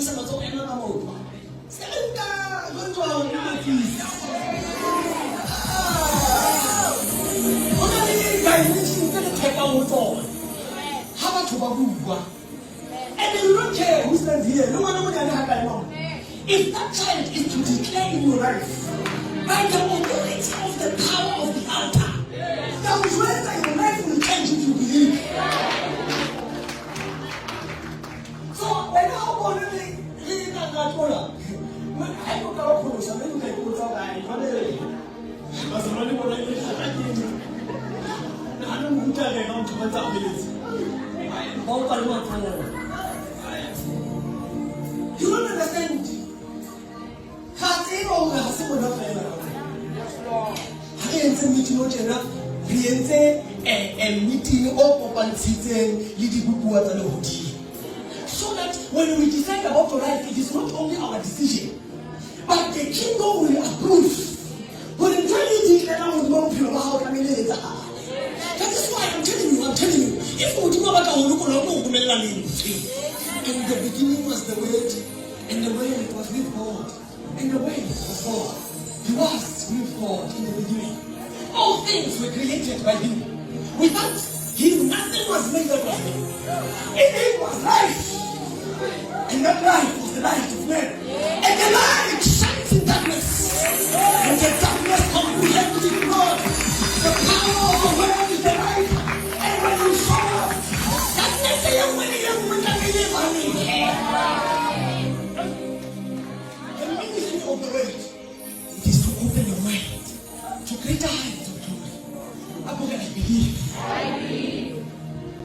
sa matsogo ena ka motho. Se re nka jwantwa ho dikotisi. Ho na le dimension tse re thekang ho tsona. Ha batho ba bua. And you don't care who stands here. No one knows. If that child is to declare in your life by the authority of the power of the altar, that which whether your life will change if you believe. So when I want to read that when I go to the something you can go to I was only what I did. I don't know who I don't want to you don't understand. So that when we decide about your life, it is not only our decision, but the kingdom will approve. When you declare that is why I'm telling you, if you do not in the beginning was the Word, and the Word was with God, and the Word was God. He was with God in the beginning. All things were created by Him. Without Him, nothing was made of Him. In Him was life, and that life